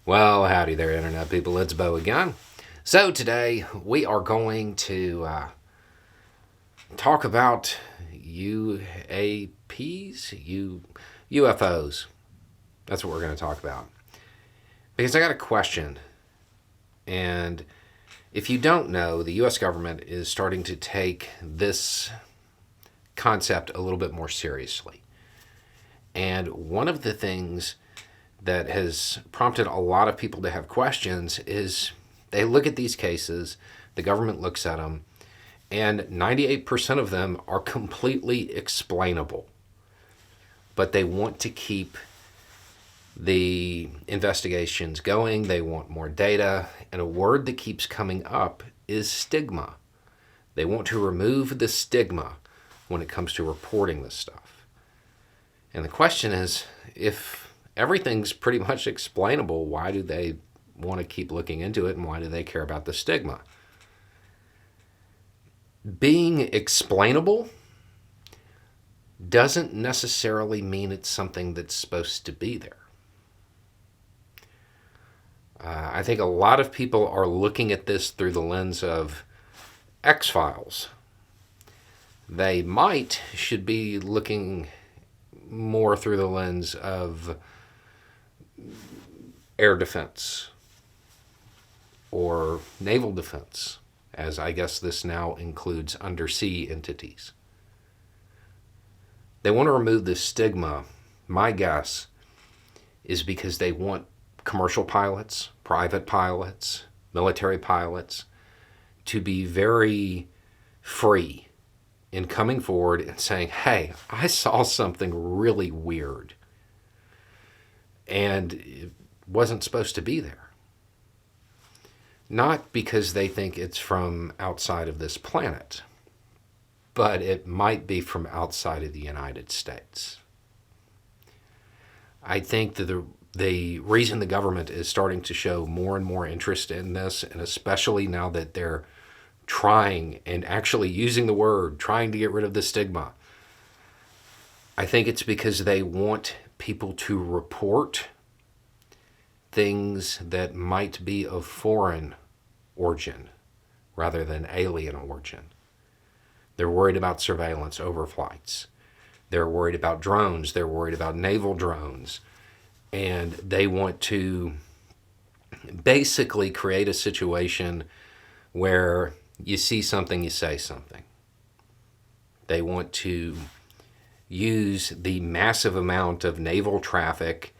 Well, howdy there, Internet people. It's Bo again. So, today we are going to talk about UFOs. That's what we're going to talk about. Because I got a question. And if you don't know, the U.S. government is starting to take this concept a little bit more seriously. And one of the things that has prompted a lot of people to have questions is they look at these cases, the government looks at them, and 98% of them are completely explainable. But they want to keep the investigations going, they want more data, and a word that keeps coming up is stigma. They want to remove the stigma when it comes to reporting this stuff. And the question is, if everything's pretty much explainable, why do they want to keep looking into it, and why do they care about the stigma? Being explainable doesn't necessarily mean it's something that's supposed to be there. I think a lot of people are looking at this through the lens of X-Files. They should be looking more through the lens of air defense or naval defense, as I guess this now includes undersea entities. They want to remove the stigma. My guess is because they want commercial pilots, private pilots, military pilots to be very free in coming forward and saying, hey, I saw something really weird and it wasn't supposed to be there. Not because they think it's from outside of this planet, but it might be from outside of the United States. I think that the reason the government is starting to show more and more interest in this, and especially now that they're trying and actually using the word, trying to get rid of the stigma, I think it's because they want people to report things that might be of foreign origin rather than alien origin. They're worried about surveillance overflights. They're worried about drones. They're worried about naval drones. And they want to basically create a situation where you see something, you say something. They want to use the massive amount of naval traffic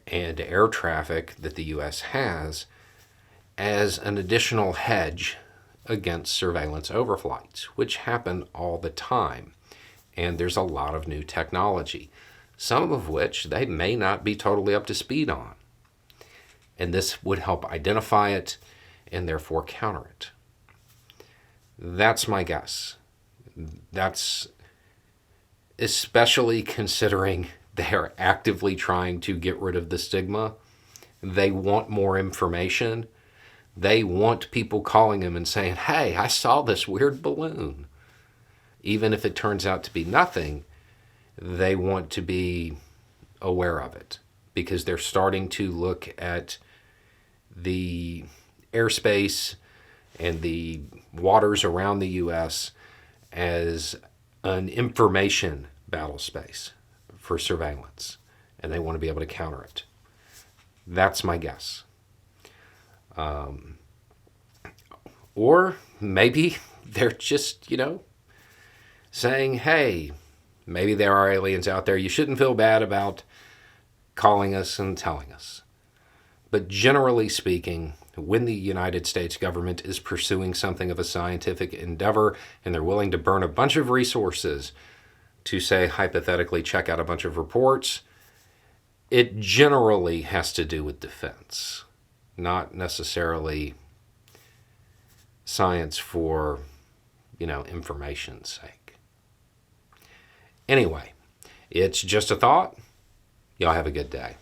and air traffic that the U.S. has as an additional hedge against surveillance overflights, which happen all the time. And there's a lot of new technology, some of which they may not be totally up to speed on. And this would help identify it and therefore counter it. That's my guess. That's especially considering they're actively trying to get rid of the stigma. They want more information. They want people calling them and saying, hey, I saw this weird balloon. Even if it turns out to be nothing, they want to be aware of it because they're starting to look at the airspace and the waters around the U.S. as an information battle space for surveillance, and they want to be able to counter it. That's my guess. Or maybe they're just, saying, hey, maybe there are aliens out there. You shouldn't feel bad about calling us and telling us. But generally speaking, when the United States government is pursuing something of a scientific endeavor and they're willing to burn a bunch of resources to say, hypothetically, check out a bunch of reports, it generally has to do with defense, not necessarily science for, information's sake. Anyway, it's just a thought. Y'all have a good day.